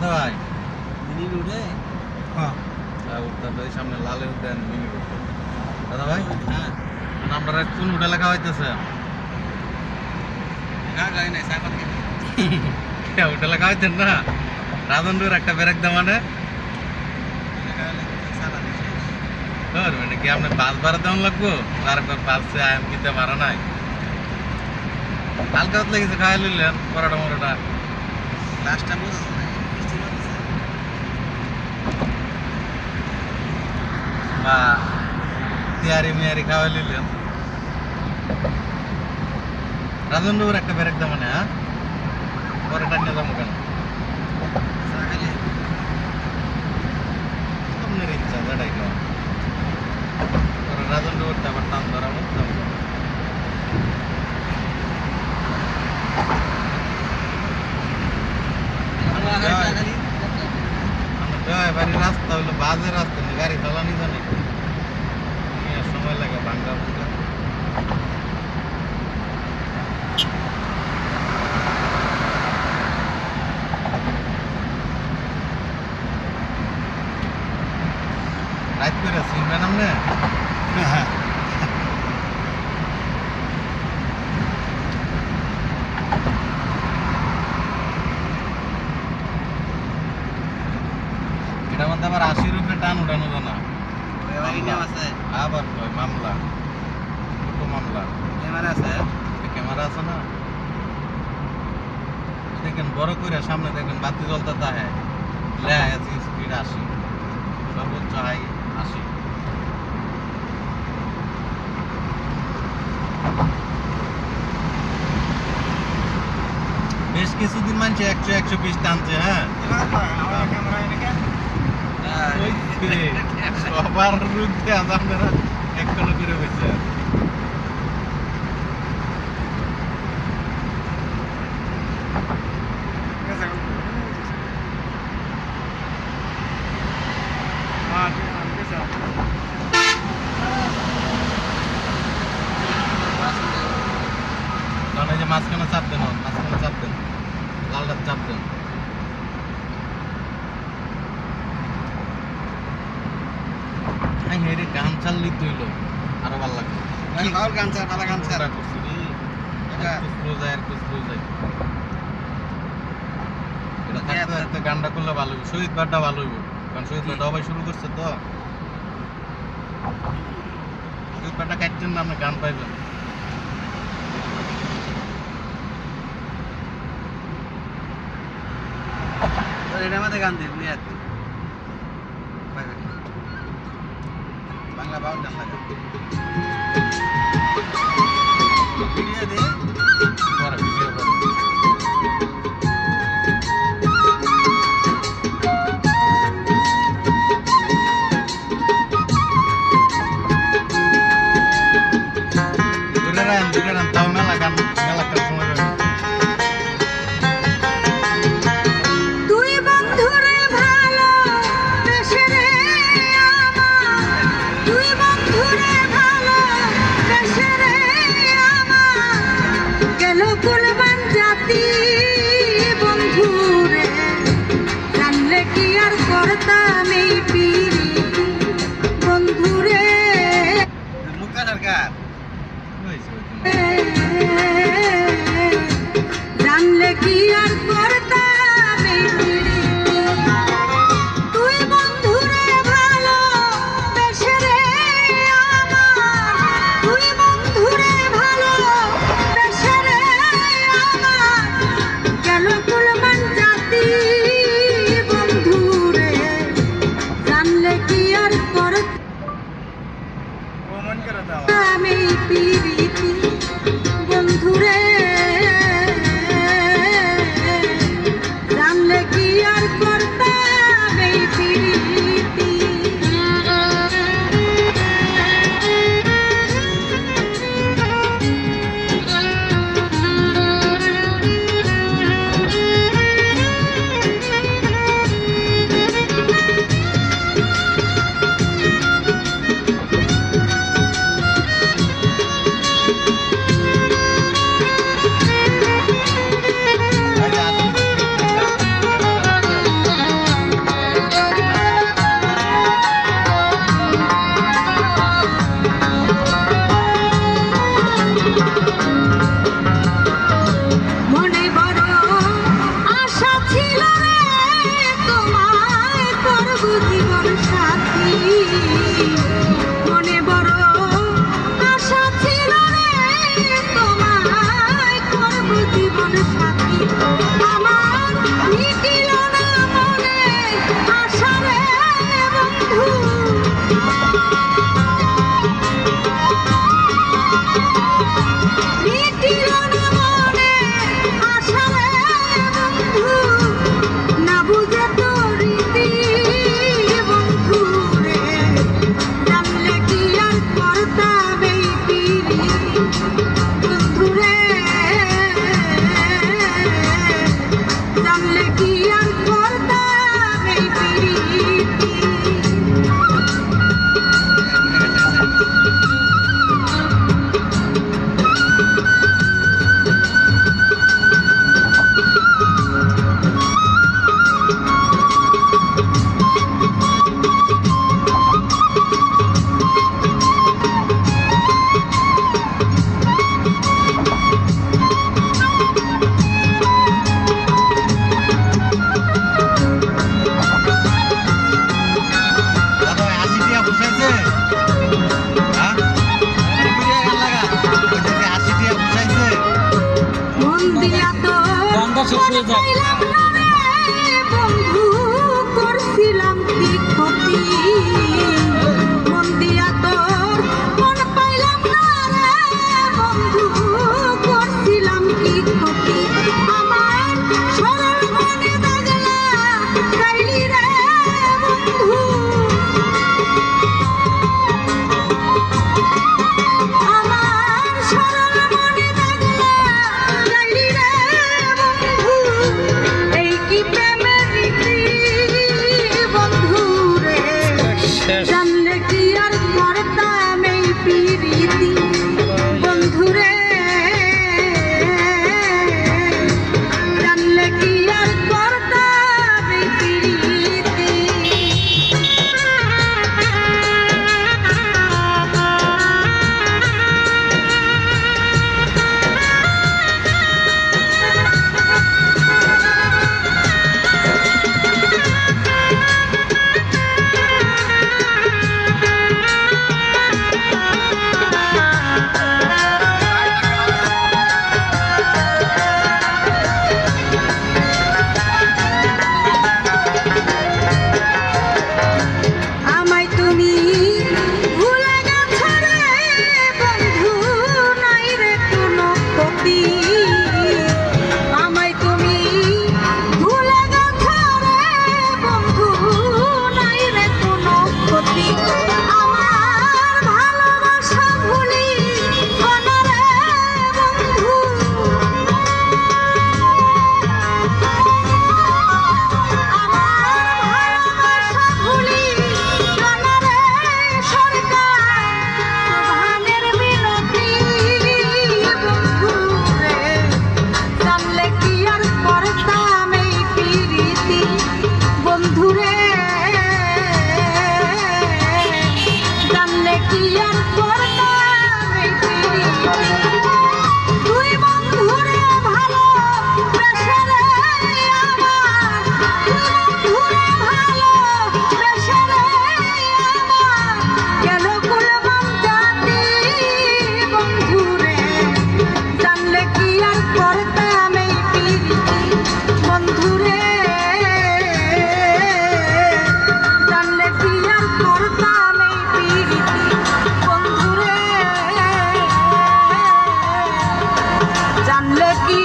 দাদা ভাই মিনি রোডে হ্যাঁ উঠতে সামনে লালে উঠেন মিনি রোড দাদা ভাই হ্যাঁ আপনারা কোন হোটেলে খাওয়াইতেছে গাড়ি নাই সাইকেল হোটেলে খাওয়াইতেন না রাজনপুর একটা ব্রেক দামানে মানে কি আপনি বাস ভাড়া দেওয়ান লাগবো তারপর বাসে আয়াম কিনতে পারা নাই হালকা হাত লেগেছে খাওয়াই লইলেন পরোটা মরোটা লাস্টটা বুঝেছে না বৃষ্টি হচ্ছে বা তিয়ারি মিয়ারি খাওয়াই লইলেন রাজনপুর একটা ব্রেক দামানে হ্যাঁ পরোটা নিয়ে যাবো কেন সাইকেলে আপনার ইচ্ছা যেটাই খাওয়া রাজনপুরটা আবার টান ধরা মতো বাড়ির রাস্তা হলো বাজে রাস্তা নেই গাড়ি চালানি জানি সময় লাগে ভাঙ্গা ভাঙ্গা রাত করে চিনবেন আপনি এটার মধ্যে আবার 80 রুপে টান উঠানো জানা আবার কয় মামলা ছোট মামলা ক্যামেরা আছে ক্যামেরা আছে না দেখেন বড় করে সামনে দেখবেন বাতি জ্বলতে তাহে লেখা স্পিড 80 সর্বোচ্চ হাই 80 বেশ কিছুদিন মানছে 100-120 টানছে হ্যাঁ সবার বিরুদ্ধে আপনারা একখানে করে হয়েছে কারণ এই যে মাঝখানে চাপ দেন মাঝখানে চাপ দেন লালটা চাপ দেন হেরে গান চাললি তুইলো আরো ভালো লাগবে গান চার ভালো গান চার গানটা করলে ভালো হইব শহীদ বারটা ভালো হইব কারণ শহীদ বারটা সবাই শুরু করছে তো শহীদ বারটা কাটছেন না আপনি গান পাইবেন এটার মধ্যে গান দিই বাংলা বাউল গান লাগে ভিডিও দে পরে ভিডিও করে দুটারান তাও মেলা গান মেলা কাজ সময় জানলে কি আর করতাম এই পীড়িতি তুই বন্ধুরে ভালো বেশে রে আমার তুই বন্ধুরে ভালো বেশে রে আমার গেল কুলমান জাতি বন্ধুরে জানলে কি আর করতাম এই পীড়িতি বন্ধুরে জানলে কি আর করতাম এই পীড়িতি মিটিল না মনে আশা রে বন্ধু, না বুঝে তোর রীতি বন্ধু রে, জানলে কি আর করতাম এই পিরিতি বন্ধু রে, জানলে কি আর করতাম এই পিরিতি। দাদা ভাই 80 টিয়া বসাইছে হ্যাঁ আমার বিরিয়া গান লাগা কইতেছে 80 টিয়া বসাইছে মন দিয়া তো গানটা শেষ হয়ে যাক। পাইলাম না রে বন্ধু, করছিলাম কি ক্ষতি, মন দিয়া তোর মন পাইলাম না রে বন্ধু, করছিলাম কি ক্ষতি, আমার সরল মনে দাগলা গাইলি রে বন্ধু, আমার সরল মনে দাগলা গাইলি রে বন্ধু, এই কি প্রেমের রীতি বন্ধু রে, জানলে কি আর করতাম এই পিরিতি বন্ধু রে, জানলে কি আর করতাম এই পিরিতি। আমায় তুমি ভুলে গেছো রে বন্ধু, নাই রে কোনো ক্ষতি, আমায় তুমি ভুলে গেছো রে বন্ধু, নাই রে কোনো ক্ষতি, আমার ভালোবাসা ভুলি না রে বন্ধু, আমার ভালোবাসা ভুলি না রে সরকার, প্রধানের মিনতি বন্ধু রে, জানলে কি আর করতাম এই পিরিতি বন্ধু রে, জানলে কি আর করতাম এই পিরিতি, তুই বন্ধুরে ভালো বেসে রে আমার, তুই বন্ধুরে ভালো বেসে রে আমার, কেন কুলবাম জাতি বন্ধু রে, জানলে কি আর করতাম এই পিরিতি বন্ধু রে, জানলে কি আর করতাম এই পিরিতি বন্ধু রে, জানলে কি